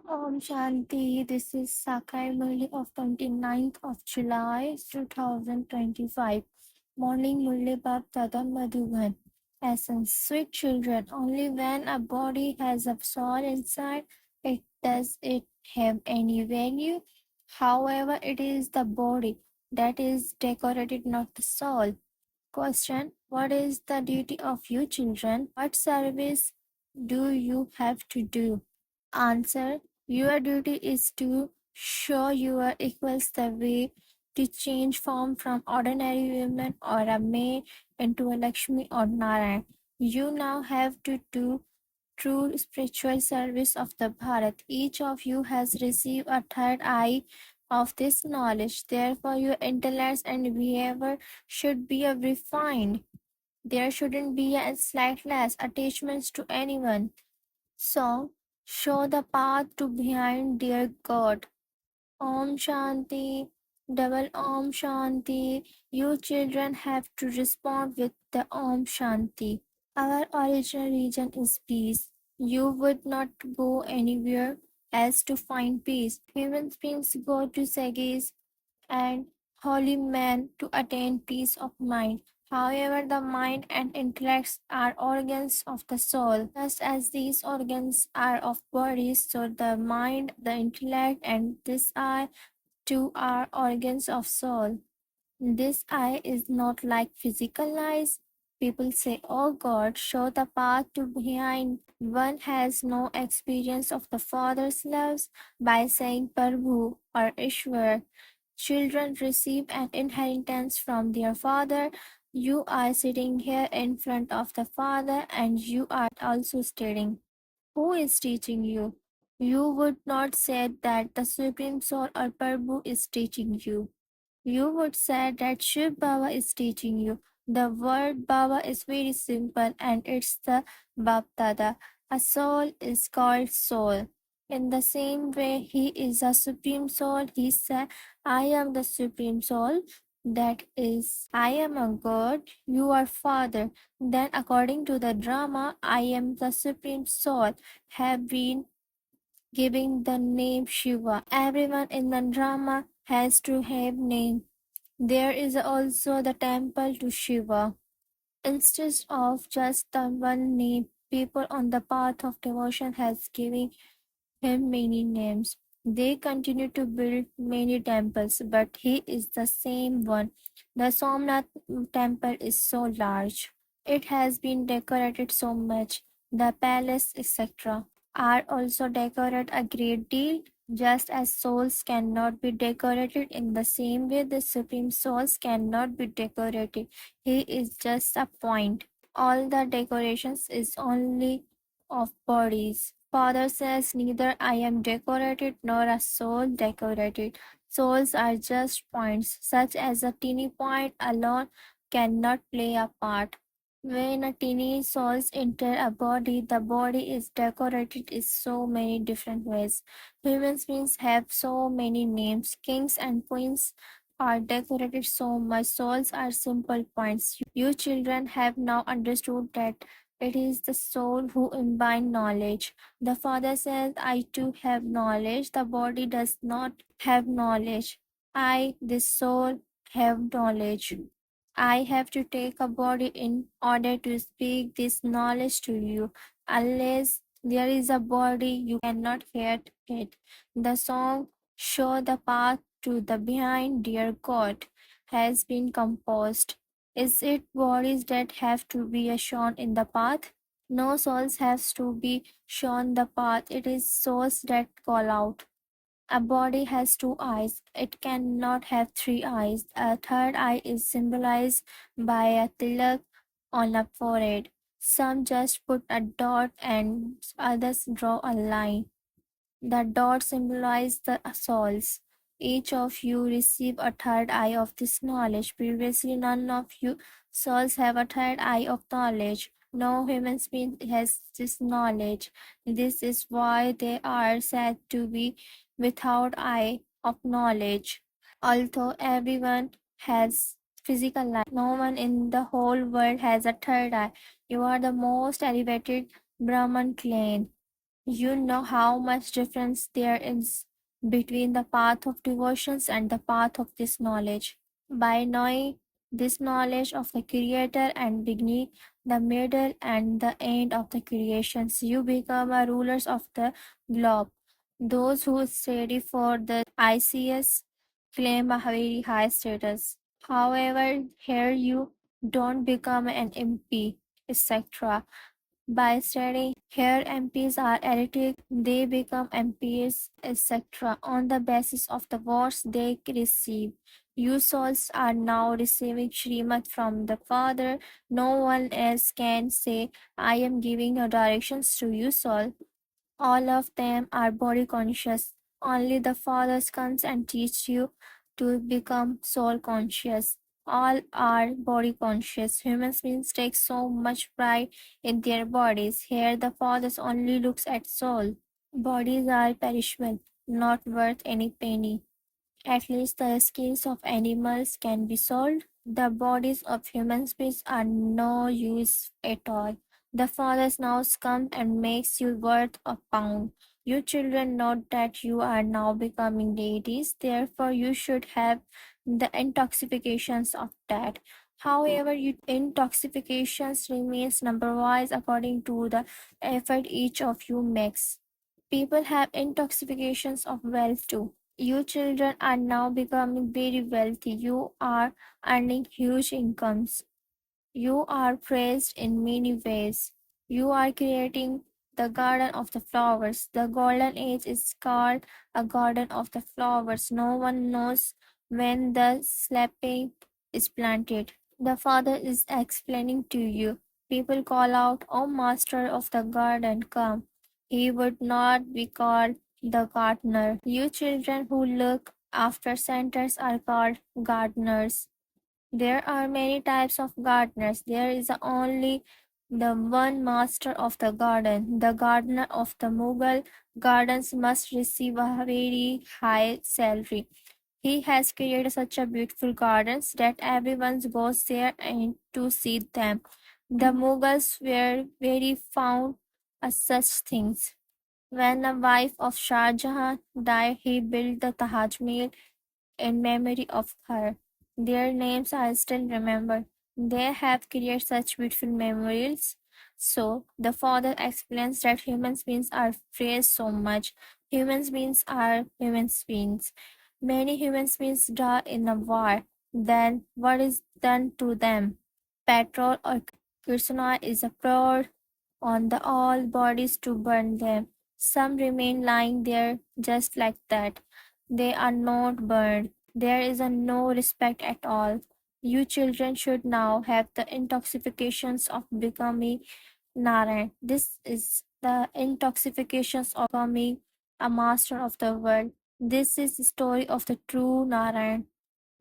Om Shanti, this is Sakai Murli of 29th of July 2025. Morning Murli Bab Dada Madhuban. Essence, sweet children, only when a body has a soul inside it does it have any value. However, it is the body that is decorated, not the soul. Question: what is the duty of you children? What service do you have to do? Answer: your duty is to show your equals the way to change form from ordinary woman or a maid into a Lakshmi or Narayan. You now have to do true spiritual service of the Bharat. Each of you has received a third eye of this knowledge. Therefore, your intellects and behavior should be refined. There shouldn't be a slightless attachments to anyone. So, show the path to behind dear God. Om Shanti, double Om Shanti. You children have to respond with the Om Shanti. Our original region is peace. You would not go anywhere else to find peace. Human beings go to sages and holy men to attain peace of mind. However, the mind and intellect are organs of the soul. Just as these organs are of bodies, so the mind, the intellect, and this eye too are organs of soul. This eye is not like physical eyes. People say, "Oh God, show the path to behind." One has no experience of the Father's loves by saying Prabhu or Ishwar. Children receive an inheritance from their father. You are sitting here in front of the Father, and you are also studying. Who is teaching you? You would not say that the Supreme Soul or Prabhu is teaching you. You would say that Shiv Baba is teaching you. The word Baba is very simple and it's the Bapdada. A soul is called soul. In the same way, he is a supreme soul. He said, I am the supreme soul. That is, I am a God, you are Father. Then, according to the drama, I am the supreme soul, have been giving the name Shiva. Everyone in the drama has to have name. There is also the temple to Shiva. Instead of just the one name, people on the path of devotion has given him many names. They continue to build many temples, but he is the same one. The Somnath temple is so large. It has been decorated so much. The palace, etc., are also decorated a great deal. Just as souls cannot be decorated in the same way, the supreme souls cannot be decorated. He is just a point. All the decorations is only of bodies. Father says, neither I am decorated nor a soul decorated. Souls are just points, such as a teeny point alone cannot play a part. When a teeny soul enters a body, the body is decorated in so many different ways. Human beings have so many names. Kings and queens are decorated so much. Souls are simple points. You children have now understood that it is the soul who imbibes knowledge. The Father says, I too have knowledge. The body does not have knowledge. I, the soul, have knowledge. I have to take a body in order to speak this knowledge to you. Unless there is a body, you cannot hear it. The song, Show the Path to the Behind, Dear God, has been composed. Is it bodies that have to be shown in the path? No souls has to be shown the path. It is souls that call out. A body has two eyes. It cannot have three eyes. A third eye is symbolized by a tilak on a forehead. Some just put a dot and others draw a line. The dot symbolizes the souls. Each of you receive a third eye of this knowledge. Previously, none of you souls have a third eye of knowledge. No human being has this knowledge. This is why they are said to be without eye of knowledge. Although everyone has physical life, no one in the whole world has a third eye. You are the most elevated Brahman clan. You know how much difference there is between the path of devotions and the path of this knowledge. By knowing this knowledge of the Creator and beginning, the middle, and the end of the creations, you become a rulers of the globe. Those who study for the ICS claim a very high status. However, here you don't become an MP, etc. By studying here, MPs are elected, they become MPs, etc. on the basis of the votes they receive. You souls are now receiving Shrimad from the Father. No one else can say, I am giving your directions to you soul. All of them are body conscious. Only the Father comes and teaches you to become soul conscious. All are body conscious. Humans beings take so much pride in their bodies. Here the Father only looks at soul. Bodies are perishable, not worth any penny. At least the skins of animals can be sold. The bodies of human beings are no use at all. The Father now comes and makes you worth a pound. You children know that you are now becoming deities, therefore you should have the intoxications of that. However, you intoxications remains number wise according to the effort each of you makes. People have intoxications of wealth too. You children are now becoming very wealthy. You are earning huge incomes. You are praised in many ways. You are creating the garden of the flowers. The golden age is called a garden of the flowers. No one knows when the slapping is planted. The Father is explaining to you. People call out, O Master of the garden, come. He would not be called the gardener. You children who look after centers are called gardeners. There are many types of gardeners. There is only the one master of the garden. The gardener of the Mughal gardens must receive a very high salary. He has created such a beautiful gardens that everyone goes there and to see them. The Mughals were very fond of such things. When the wife of Shah Jahan died, he built the Taj Mahal in memory of her. Their names I still remember. They have created such beautiful memorials. So the father explains that human beings are praised so much. Human beings are human beings. Many human beings die in a war. Then what is done to them? Petrol or kerosene is poured on the all bodies to burn them. Some remain lying there just like that. They are not burned. There is a no respect at all. You children should now have the intoxications of becoming Narayan. This is the intoxications of becoming a master of the world. This is the story of the true Narayan.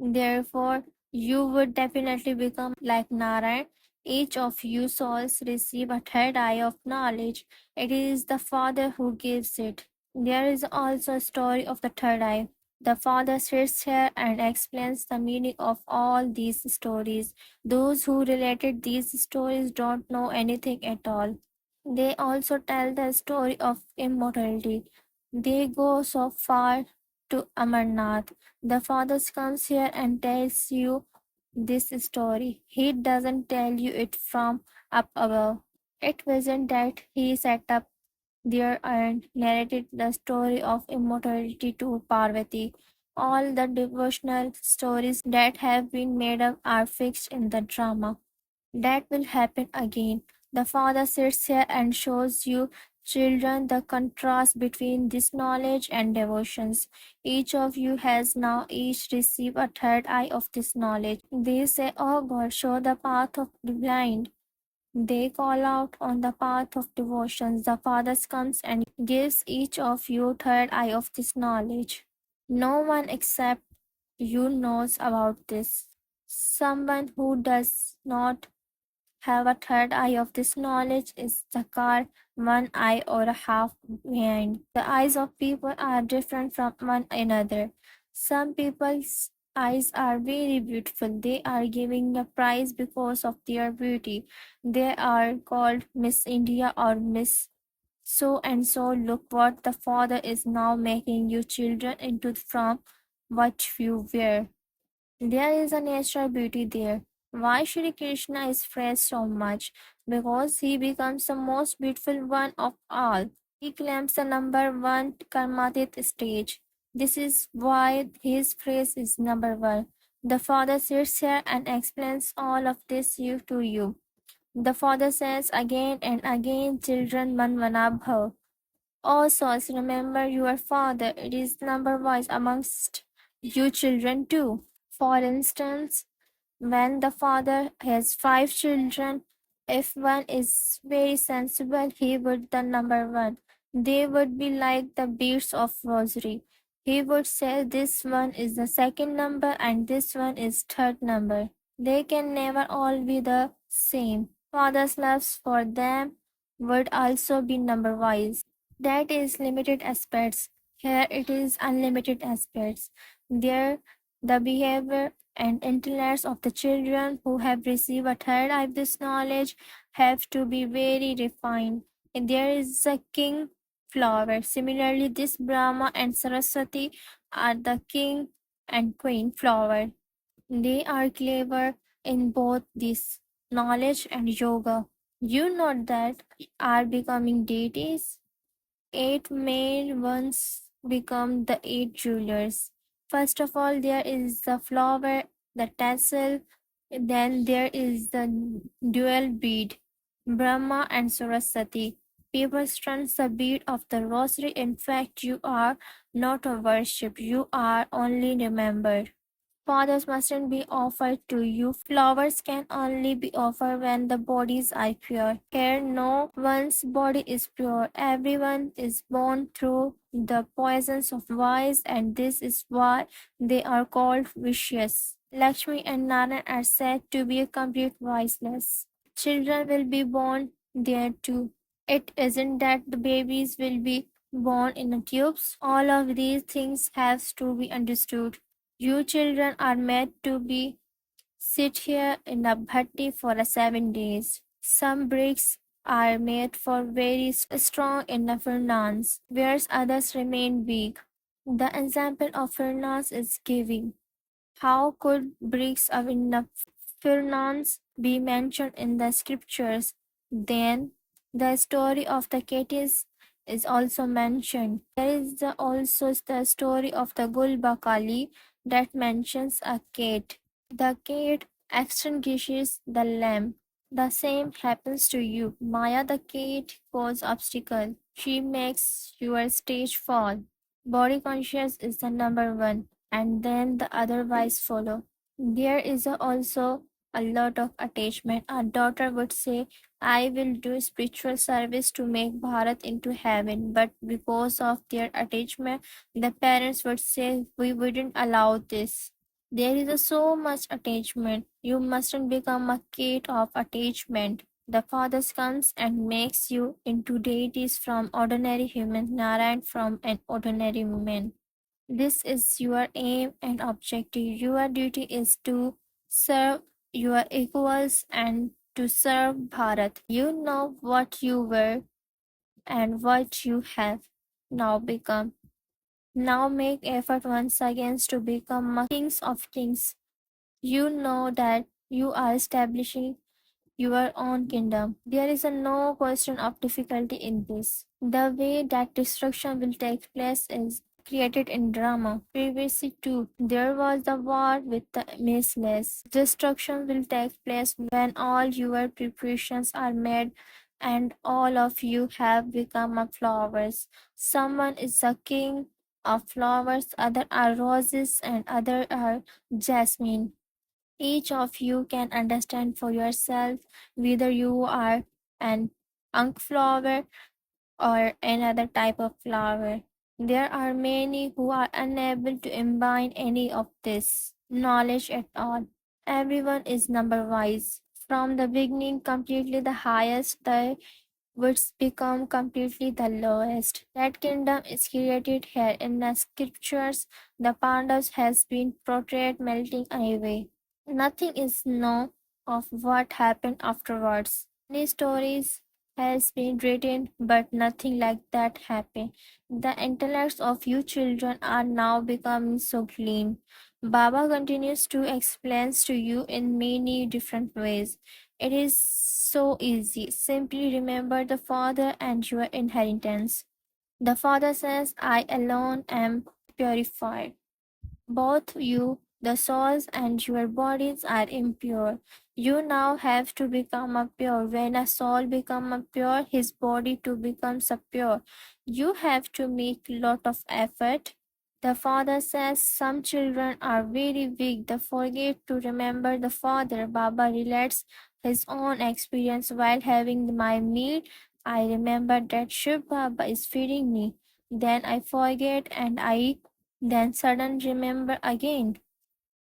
Therefore, you would definitely become like Narayan. Each of you souls receive a third eye of knowledge. It is the Father who gives it. There is also a story of the third eye. The Father sits here and explains the meaning of all these stories. Those who related these stories don't know anything at all. They also tell the story of immortality. They go so far to Amarnath. The father comes here and tells you this story. He doesn't tell you it from up above. It wasn't that he sat up there and narrated the story of immortality to Parvati. All the devotional stories that have been made up are fixed in the drama. That will happen again. The father sits here and shows you children the contrast between this knowledge and devotions. Each of you has now each received a third eye of this knowledge. They say, Oh God, show the path of the blind. They call out on the path of devotions. The Father comes and gives each of you third eye of this knowledge. No one except you knows about this. Someone who does not have a third eye of this knowledge is the car, one eye or a half behind. The eyes of people are different from one another. Some people's eyes are very beautiful. They are giving a prize because of their beauty. They are called Miss India or Miss So and so, look what the Father is now making you children into from what you were. There is a natural beauty there. Why Shri Krishna is praised so much? Because he becomes the most beautiful one of all. He claims the number one Karmatit stage. This is why his praise is number one. The Father sits here and explains all of this to you. The Father says again and again, children manvana bhav. O souls, remember your Father. It is number wise amongst you children too. For instance, when the father has five children, if one is very sensible, he would the number one. They would be like the beads of rosary. He would say this one is the second number and this one is third number. They can never all be the same. Father's love for them would also be number wise. That is limited aspects. Here it is unlimited aspects. There the behavior and intellects of the children who have received a third eye of this knowledge have to be very refined. And there is a king flower. Similarly, this Brahma and Saraswati are the king and queen flower. They are clever in both this knowledge and yoga. You know that are becoming deities. Eight may once become the eight jewelers. First of all, there is the flower, the tassel, then there is the dual bead, Brahma and Saraswati. People strut the bead of the rosary. In fact, you are not worshipped, you are only remembered. Fathers mustn't be offered to you. Flowers can only be offered when the bodies are pure. Here, no one's body is pure. Everyone is born through the poisons of vice, and this is why they are called vicious. Lakshmi and Narayan are said to be complete viceless. Children will be born there too. It isn't that the babies will be born in tubes. All of these things have to be understood. You children are made to be sit here in a bhatti for 7 days. Some bricks are made for very strong in a furnace, whereas others remain weak. The example of furnace is giving. How could bricks of enough furnace be mentioned in the scriptures? Then the story of the Ketis is also mentioned. There is also the story of the Gulbakali that mentions a cat. The cat extinguishes the lamp. The same happens to you. Maya the cat causes obstacle. She makes your stage fall. Body conscious is the number one, and then the other wise follow. There is also a lot of attachment. A daughter would say, I will do spiritual service to make Bharat into heaven, but because of their attachment, the parents would say, we wouldn't allow this. There is so much attachment. You mustn't become a kid of attachment. The Father comes and makes you into deities from ordinary human Narayan from an ordinary man. This is your aim and objective. Your duty is to serve your equals and to serve Bharat. You know what you were and what you have now become. Now make effort once again to become kings of kings. You know that you are establishing your own kingdom. There is no question of difficulty in this. The way that destruction will take place is created in drama. Previously too, there was the war with the merciless. Destruction will take place when all your preparations are made and all of you have become a flowers. Someone is a king of flowers, other are roses and other are jasmine. Each of you can understand for yourself whether you are an unk flower or another type of flower. There are many who are unable to imbibe any of this knowledge at all. Everyone is number wise. From the beginning, completely the highest, the would become completely the lowest. That kingdom is created here in the scriptures. The Pandavas has been portrayed melting away. Nothing is known of what happened afterwards. Many stories has been written, but nothing like that happened. The intellects of you children are now becoming so clean. Baba continues to explain to you in many different ways. It is so easy. Simply remember the Father and your inheritance. The Father says, I alone am purified. Both you, the souls, and your bodies are impure. You now have to become a pure. When a soul becomes a pure, his body too becomes a pure. You have to make lot of effort. The father says some children are very weak. They forget to remember the father. Baba relates his own experience while having my meal. I remember that Shiv Baba is feeding me. Then I forget and I then suddenly remember again.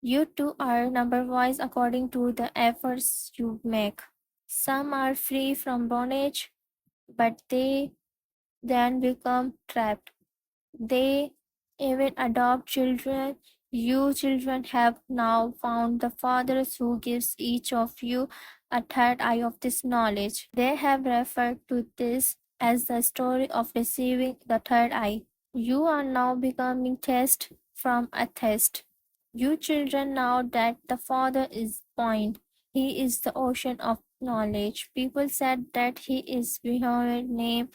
You two are number wise according to the efforts you make. Some are free from bondage, but they then become trapped. They even adopt children. You children have now found the fathers who gives each of you a third eye of this knowledge. They have referred to this as the story of receiving the third eye. You are now becoming test from a test. You children know that the Father is point. He is the ocean of knowledge. People said that he is beyond name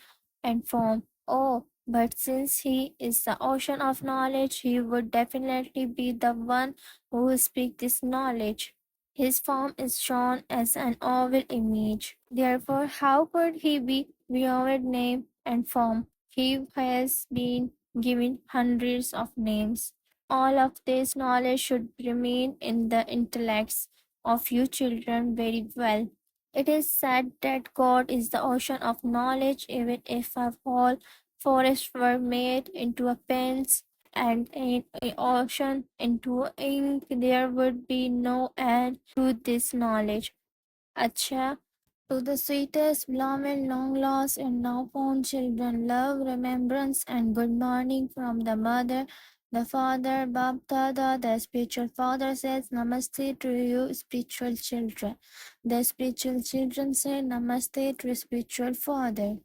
and form. Oh, but since he is the ocean of knowledge, he would definitely be the one who will speak this knowledge. His form is shown as an oval image. Therefore, how could he be beyond name and form? He has been given hundreds of names. All of this knowledge should remain in the intellects of you children very well. It is said that God is the ocean of knowledge, even if a whole forest were made into a pens and an ocean into ink, there would be no end to this knowledge. Acha, to the sweetest, beloved, long lost, and now found children, love, remembrance, and good morning from the mother, the father, Bab Dada, the spiritual father says, Namaste to you, spiritual children. The spiritual children say, Namaste to spiritual father.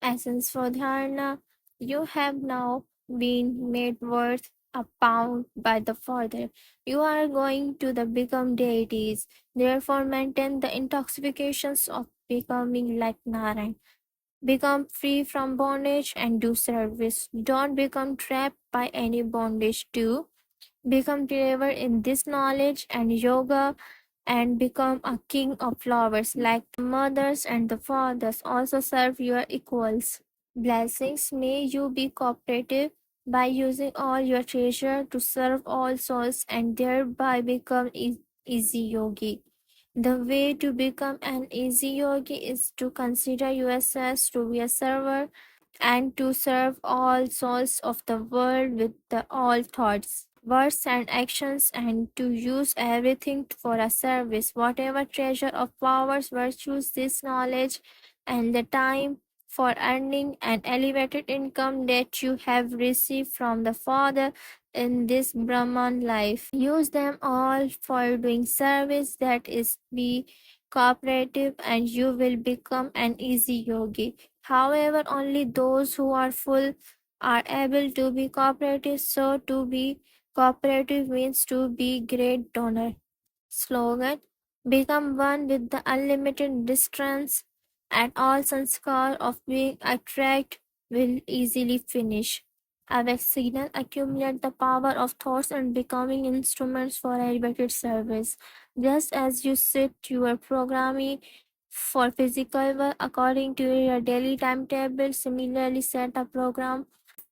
Essence for Dharana, you have now been made worth a pound by the Father. You are going to the become deities. Therefore, maintain the intoxications of becoming like Narayan. Become free from bondage and do service. Don't become trapped by any bondage too. Become delivered in this knowledge and yoga and become a king of flowers like the mothers and the fathers. Also serve your equals. Blessings, may you be cooperative by using all your treasure to serve all souls and thereby become easy yogi. The way to become an easy yogi is to consider yourself to be a server and to serve all souls of the world with all thoughts, words, and actions, and to use everything for a service, whatever treasure of powers, virtues, this knowledge, and the time for earning an elevated income that you have received from the Father in this Brahman life. Use them all for doing service that is be cooperative and you will become an easy yogi. However, only those who are full are able to be cooperative. So, to be cooperative means to be great donor. Slogan: Become one with the unlimited distance, and all sanskar of being attract will easily finish. Avec signal accumulate the power of thoughts and becoming instruments for elevated service. Just as you set your programming for physical work according to your daily timetable, similarly set a program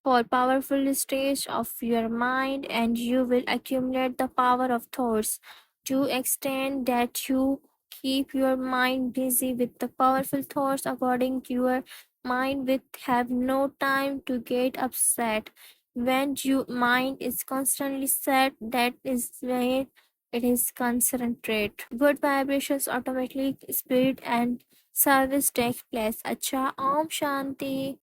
for powerful stage of your mind and you will accumulate the power of thoughts to extent that you keep your mind busy with the powerful thoughts according to your mind will have no time to get upset. When your mind is constantly sad, that is when it is concentrate. Good vibrations automatically spirit and service take place. Acha, Om Shanti.